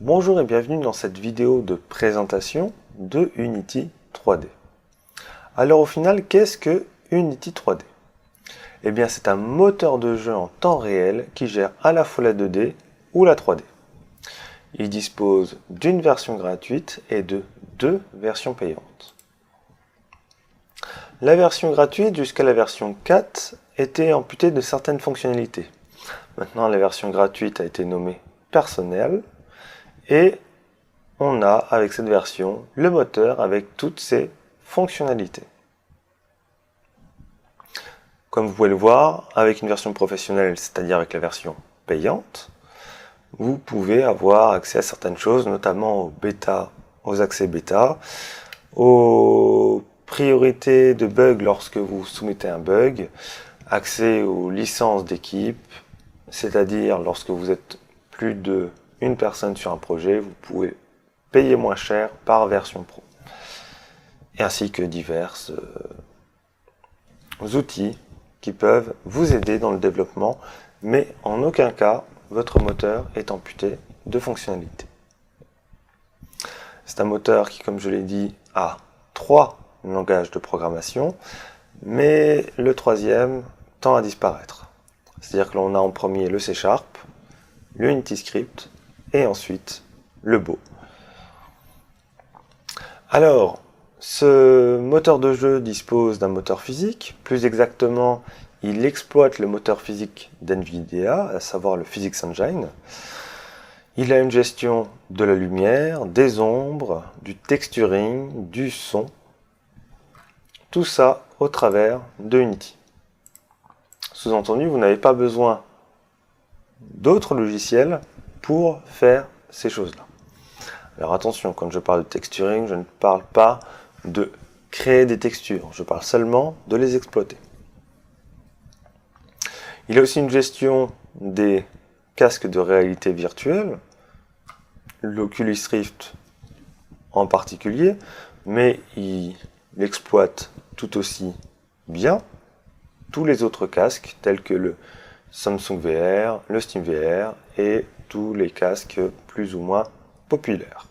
Bonjour et bienvenue dans cette vidéo de présentation de Unity 3D. Alors au final, qu'est-ce que Unity 3D? Eh bien c'est un moteur de jeu en temps réel qui gère à la fois la 2D ou la 3D. Il dispose d'une version gratuite et de deux versions payantes. La version gratuite jusqu'à la version 4 était amputée de certaines fonctionnalités. Maintenant la version gratuite a été nommée personnelle et on a avec cette version le moteur avec toutes ses fonctionnalités. Comme vous pouvez le voir, avec une version professionnelle, c'est-à-dire avec la version payante, vous pouvez avoir accès à certaines choses, notamment aux bêta, aux accès bêta, aux priorités de bugs lorsque vous soumettez un bug, accès aux licences d'équipe, c'est-à-dire lorsque vous êtes plus d'une personne sur un projet, vous pouvez payer moins cher par version pro, et ainsi que divers outils qui peuvent vous aider dans le développement, mais en aucun cas votre moteur est amputé de fonctionnalités. C'est un moteur qui, comme je l'ai dit, a 3 langages de programmation, mais le troisième tend à disparaître. C'est-à-dire que l'on a en premier le C#, le UnityScript et ensuite le Beau. Alors, ce moteur de jeu dispose d'un moteur physique, plus exactement, il exploite le moteur physique d'NVIDIA, à savoir le Physics Engine. Il a une gestion de la lumière, des ombres, du texturing, du son, tout ça au travers de Unity. Sous-entendu, vous n'avez pas besoin d'autres logiciels pour faire ces choses-là. Alors attention, quand je parle de texturing, je ne parle pas de créer des textures, je parle seulement de les exploiter. Il a aussi une gestion des casques de réalité virtuelle, l'Oculus Rift en particulier, mais il exploite tout aussi bien tous les autres casques tels que le Samsung VR, le Steam VR et tous les casques plus ou moins populaire.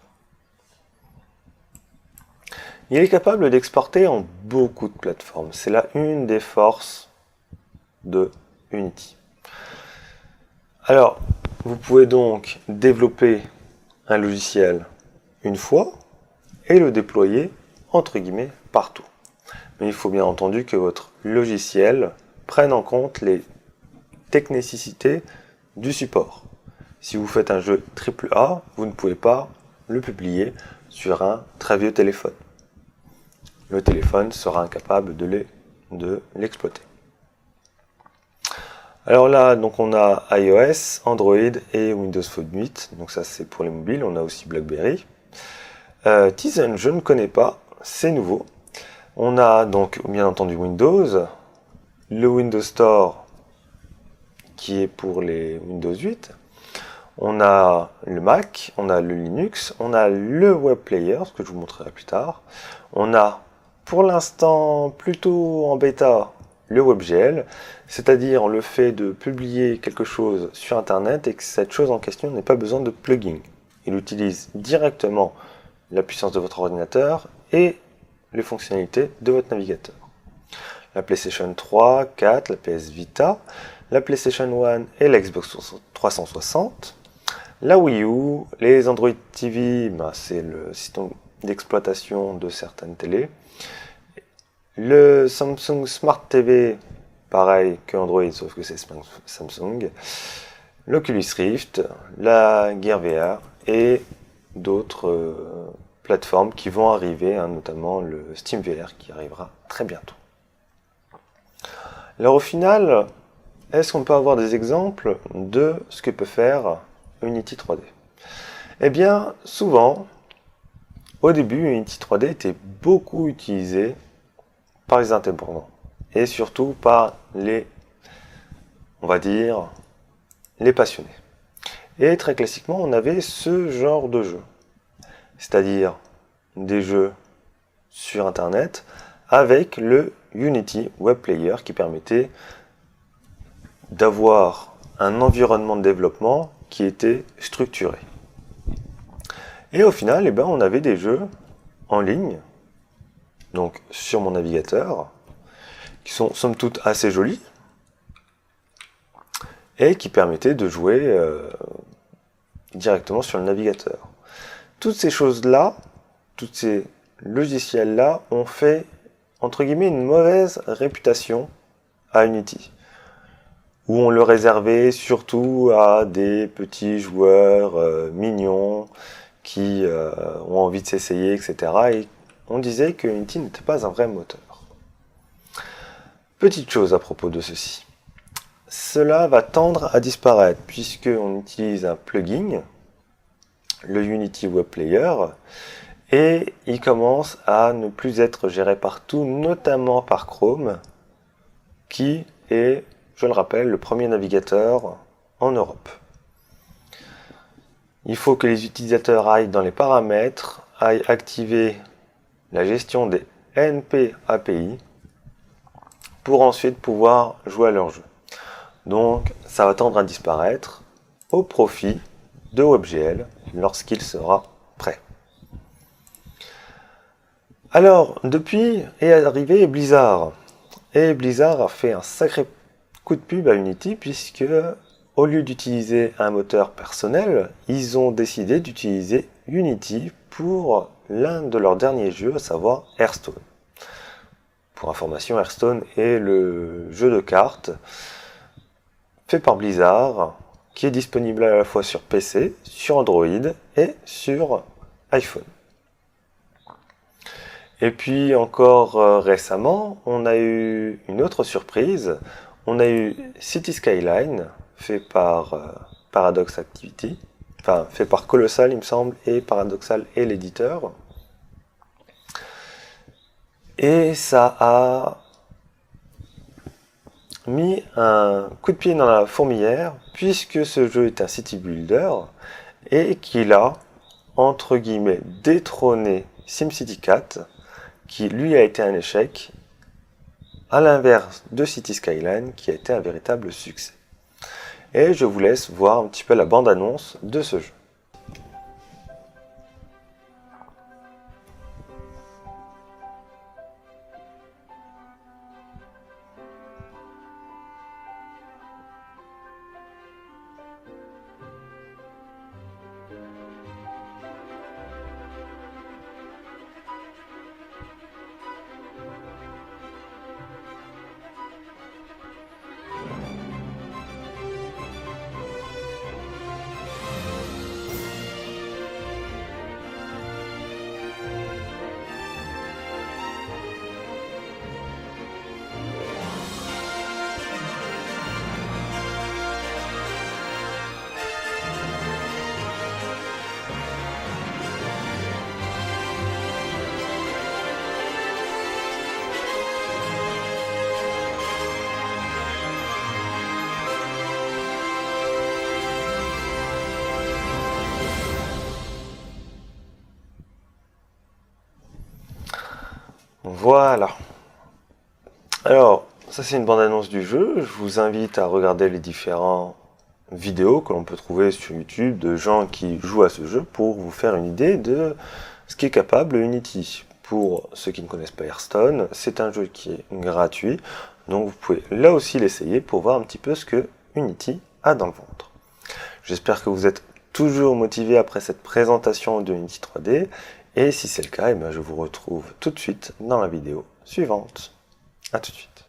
Il est capable d'exporter en beaucoup de plateformes. C'est là une des forces de Unity. Alors, vous pouvez donc développer un logiciel une fois et le déployer entre guillemets partout. Mais il faut bien entendu que votre logiciel prenne en compte les technicités du support. Si vous faites un jeu AAA, vous ne pouvez pas le publier sur un très vieux téléphone. Le téléphone sera incapable de l'exploiter. Alors là, donc on a iOS, Android et Windows Phone 8. Donc ça c'est pour les mobiles. On a aussi BlackBerry. Tizen, je ne connais pas, c'est nouveau. On a donc bien entendu Windows, le Windows Store qui est pour les Windows 8. On a le Mac, on a le Linux, on a le Web Player, ce que je vous montrerai plus tard. On a pour l'instant plutôt en bêta le WebGL, c'est-à-dire le fait de publier quelque chose sur Internet et que cette chose en question n'ait pas besoin de plugin. Il utilise directement la puissance de votre ordinateur et les fonctionnalités de votre navigateur. La PlayStation 3, 4, la PS Vita, la PlayStation 1 et la Xbox 360, la Wii U, les Android TV, c'est le système d'exploitation de certaines télés, le Samsung Smart TV, pareil que Android, sauf que c'est Samsung, l'Oculus Rift, la Gear VR et d'autres plateformes qui vont arriver, notamment le Steam VR qui arrivera très bientôt. Alors au final, est-ce qu'on peut avoir des exemples de ce que peut faire Unity 3D? Eh bien, souvent, au début, Unity 3D était beaucoup utilisé par les indépendants et surtout par les, on va dire, les passionnés. Et très classiquement, on avait ce genre de jeu, c'est-à-dire des jeux sur Internet avec le Unity Web Player qui permettait d'avoir un environnement de développement qui était structuré. Et au final, on avait des jeux en ligne, donc sur mon navigateur, qui sont somme toute assez jolis, et qui permettaient de jouer directement sur le navigateur. Toutes ces choses-là, tous ces logiciels-là ont fait, entre guillemets, une mauvaise réputation à Unity, où on le réservait surtout à des petits joueurs mignons qui ont envie de s'essayer, etc. Et on disait que Unity n'était pas un vrai moteur. Petite chose à propos de ceci. Cela va tendre à disparaître puisqu'on utilise un plugin, le Unity Web Player, et il commence à ne plus être géré partout, notamment par Chrome, qui est, je le rappelle, le premier navigateur en Europe. Il faut que les utilisateurs aillent dans les paramètres, aillent activer la gestion des NP API pour ensuite pouvoir jouer à leur jeu. Donc ça va tendre à disparaître au profit de WebGL lorsqu'il sera prêt. Alors, depuis est arrivé Blizzard. Et Blizzard a fait un sacré coup de pub à Unity puisque, au lieu d'utiliser un moteur personnel, ils ont décidé d'utiliser Unity pour l'un de leurs derniers jeux, à savoir Hearthstone. Pour information, Hearthstone est le jeu de cartes fait par Blizzard, qui est disponible à la fois sur PC, sur Android et sur iPhone. Et puis encore récemment, on a eu une autre surprise. On a eu City Skyline, fait par Paradox Activity, enfin fait par Colossal il me semble, et Paradoxal est l'éditeur. Et ça a mis un coup de pied dans la fourmilière, puisque ce jeu est un city builder, et qu'il a, entre guillemets, détrôné SimCity 4, qui lui a été un échec, à l'inverse de City Skyline, qui a été un véritable succès. Et je vous laisse voir un petit peu la bande-annonce de ce jeu. Voilà. Alors, ça c'est une bande-annonce du jeu. Je vous invite à regarder les différentes vidéos que l'on peut trouver sur YouTube de gens qui jouent à ce jeu pour vous faire une idée de ce qui est capable Unity. Pour ceux qui ne connaissent pas Hearthstone, c'est un jeu qui est gratuit, donc vous pouvez là aussi l'essayer pour voir un petit peu ce que Unity a dans le ventre. J'espère que vous êtes toujours motivé après cette présentation de Unity 3D. Et si c'est le cas, je vous retrouve tout de suite dans la vidéo suivante. A tout de suite.